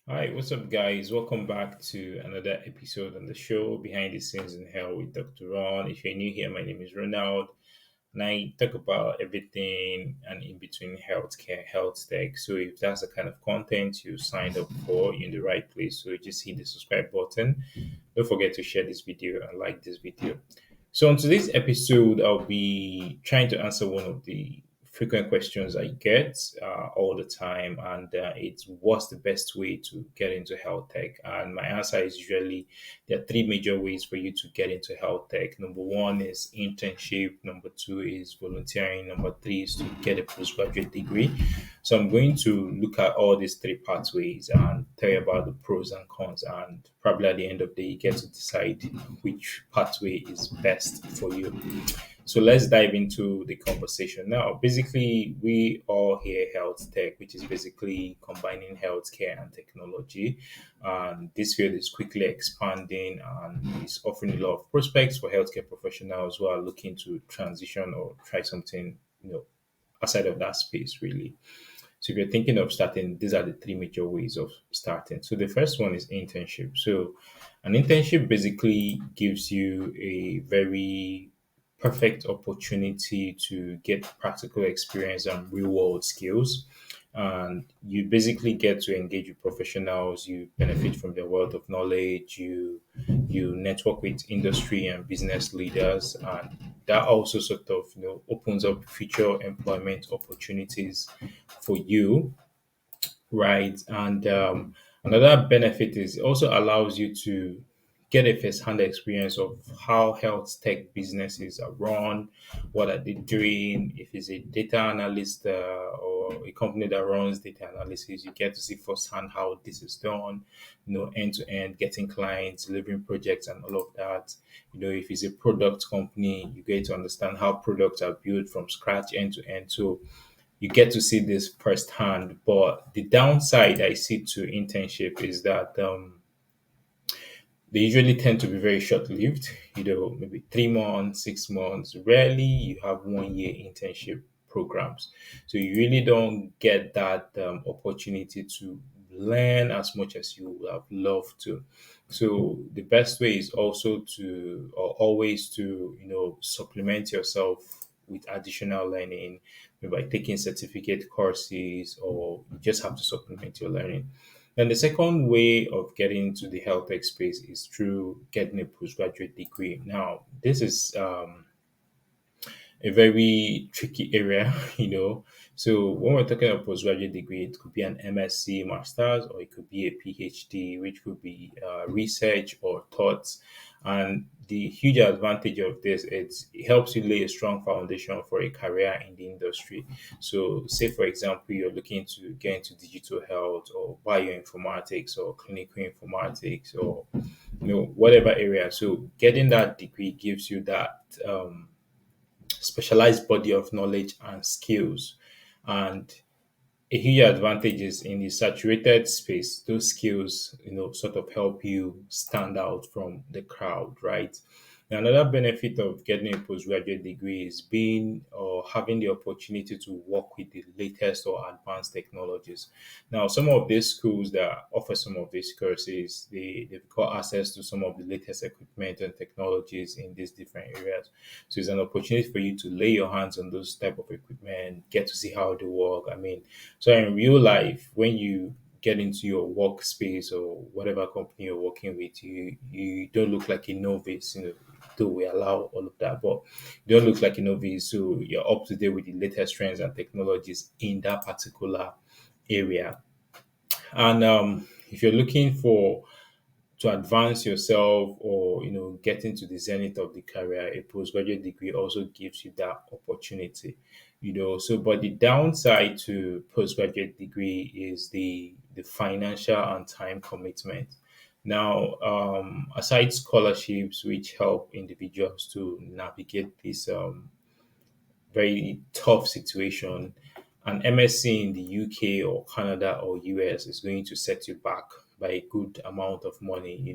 Hi, what's up, guys? Welcome back to another episode on the show Behind the Scenes in Hell with Dr. Ron. If you're new here, my name is Ronald, and I talk about everything and in between healthcare, health tech. So, if that's the kind of content you signed up for, you're in the right place. So, just hit the subscribe button. Don't forget to share this video and like this video. So, on today's episode, I'll be trying to answer one of the frequent questions I get all the time, and it's what's the best way to get into health tech? And my answer is usually there are three major ways for you to get into health tech. Number one is internship, number two is volunteering, number three is to get a postgraduate degree. So I'm going to look at all these three pathways and tell you about the pros and cons, and probably at the end of the day, you get to decide which pathway is best for you. So let's dive into the conversation now. Basically, we all hear health tech, which is basically combining healthcare and technology. And this field is quickly expanding and is offering a lot of prospects for healthcare professionals who are looking to transition or try something, outside of that space, really. So if you're thinking of starting, these are the three major ways of starting. So the first one is internship. So an internship basically gives you a very perfect opportunity to get practical experience and real world skills. And you basically get to engage with professionals, you benefit from their wealth of knowledge, you network with industry and business leaders, and that also sort of opens up future employment opportunities for you, right? And another benefit is it also allows you to get a first-hand experience of how health tech businesses are run, what are they doing. If it's a data analyst or a company that runs data analysis, you get to see firsthand how this is done, end to end, getting clients, delivering projects, and all of that. If it's a product company, you get to understand how products are built from scratch, end to end. So you get to see this firsthand. But the downside I see to internship is that they usually tend to be very short lived, maybe 3 months, 6 months. Rarely you have 1 year internship programs. So you really don't get that opportunity to learn as much as you would have loved to. So the best way is also to, or always to, supplement yourself with additional learning, maybe by taking certificate courses, or you just have to supplement your learning. Then the second way of getting into the health tech space is through getting a postgraduate degree. Now, this is a very tricky area, So when we're talking about postgraduate degree, it could be an MSc, master's, or it could be a PhD, which could be research or thoughts. And the huge advantage of this is it helps you lay a strong foundation for a career in the industry. So, say for example, you're looking to get into digital health or bioinformatics or clinical informatics or whatever area. So, getting that degree gives you that. Specialized body of knowledge and skills. And a huge advantage is in the saturated space, those skills, sort of help you stand out from the crowd, right? Another benefit of getting a postgraduate degree is being or having the opportunity to work with the latest or advanced technologies. Now, some of these schools that offer some of these courses, they've got access to some of the latest equipment and technologies in these different areas. So it's an opportunity for you to lay your hands on those type of equipment, get to see how they work. I mean, so in real life, when you get into your workspace or whatever company you're working with, you don't look like a novice, though we allow all of that, but you don't look like a novice. So you're up to date with the latest trends and technologies in that particular area. And if you're looking for to advance yourself or get into the zenith of the career, a postgraduate degree also gives you that opportunity. So but the downside to postgraduate degree is the financial and time commitment. Now, aside scholarships which help individuals to navigate this very tough situation, an MSc in the UK or Canada or US is going to set you back by a good amount of money.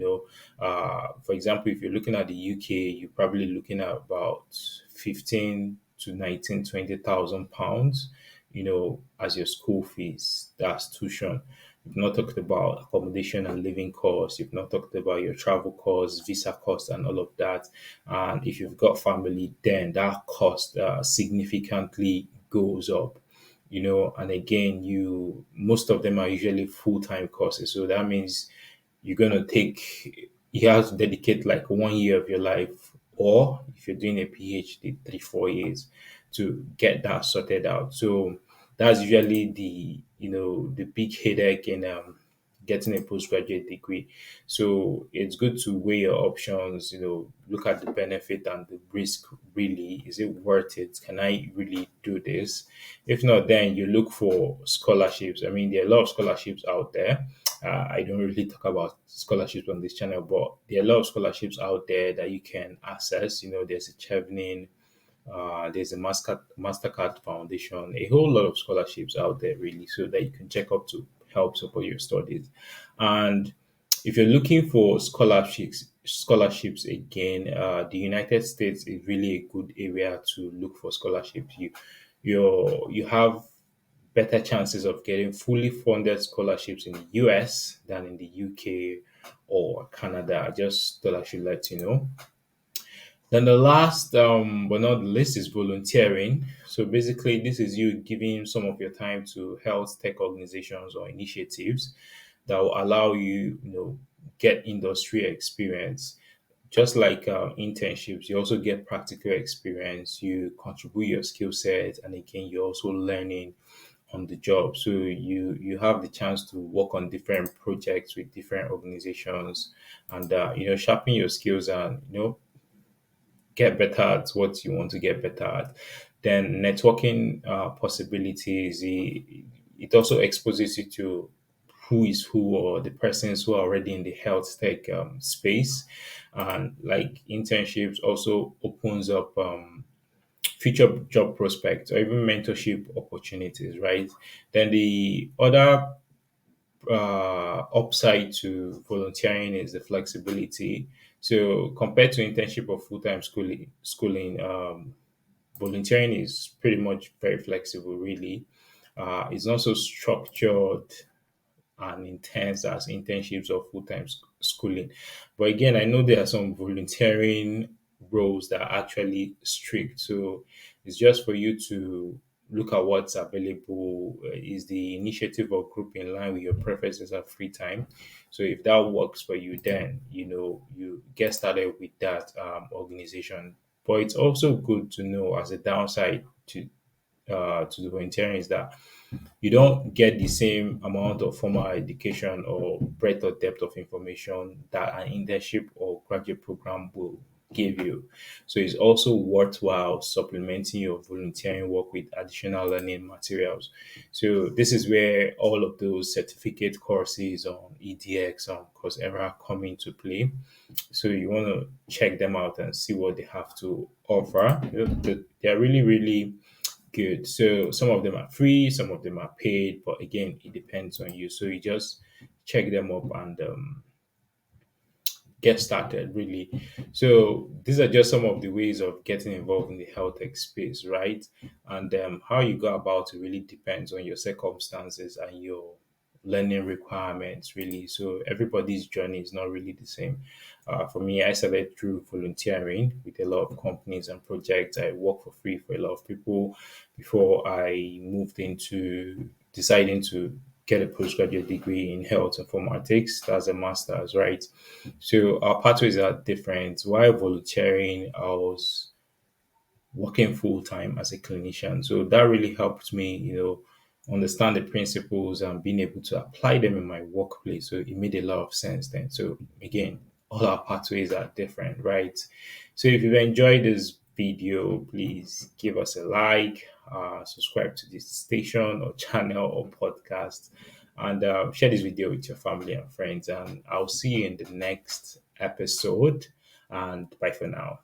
For example, if you're looking at the UK, you're probably looking at about 15 to 19, £20,000. as your school fees. That's tuition. You've not talked about accommodation and living costs. You've not talked about your travel costs, visa costs, and all of that. And if you've got family, then that cost significantly goes up. And again, you most of them are usually full-time courses. So that means you're gonna take you have to dedicate like 1 year of your life, or if you're doing a PhD, 3, 4 years to get that sorted out. So that's usually the big headache in getting a postgraduate degree. So it's good to weigh your options, look at the benefit and the risk really. Is it worth it? Can I really do this? If not, then you look for scholarships. I mean, there are a lot of scholarships out there. I don't really talk about scholarships on this channel, but there are a lot of scholarships out there that you can access. There's a Chevening, there's a Mastercard Foundation, a whole lot of scholarships out there, really, so that you can check up to help support your studies. And if you're looking for scholarships again, the United States is really a good area to look for scholarships. You have better chances of getting fully funded scholarships in the US than in the UK or Canada. I just thought I should let you know. Then the last, but not the least, is volunteering. So basically, this is you giving some of your time to health tech organizations or initiatives that will allow you, get industry experience. Just like internships, you also get practical experience. You contribute your skill set, and again, you're also learning on the job. So you have the chance to work on different projects with different organizations, and sharpen your skills and get better at what you want to get better at. Then networking possibilities, it also exposes you to who is who, or the persons who are already in the health tech space. And like internships also opens up future job prospects or even mentorship opportunities, right? Then the other upside to volunteering is the flexibility. So compared to internship or full-time schooling, volunteering is pretty much very flexible, really. It's not so structured and intense as internships or full-time schooling. But again, I know there are some volunteering roles that are actually strict. So it's just for you to look at what's available. Is the initiative or group in line with your preferences and free time? So if that works for you, then you get started with that organization. But it's also good to know, as a downside to the volunteering, is that you don't get the same amount of formal education or breadth or depth of information that an internship or graduate program will give you. So it's also worthwhile supplementing your volunteering work with additional learning materials. So this is where all of those certificate courses on EDX, on Coursera, come into play. So you want to check them out and see what they have to offer. They're really, really good. So some of them are free, some of them are paid, but again, it depends on you. So you just check them up and get started, really. So these are just some of the ways of getting involved in the health tech space, right? And how you go about it really depends on your circumstances and your learning requirements, really. So everybody's journey is not really the same. For me, I started through volunteering with a lot of companies and projects. I work for free for a lot of people before I moved into deciding to get a postgraduate degree in health informatics. That's a master's, right? So our pathways are different. While volunteering, I was working full time as a clinician. So that really helped me, understand the principles and being able to apply them in my workplace. So it made a lot of sense then. So again, all our pathways are different, right? So if you've enjoyed this video, please give us a like, subscribe to this station or channel or podcast, and share this video with your family and friends. And I'll see you in the next episode. And bye for now.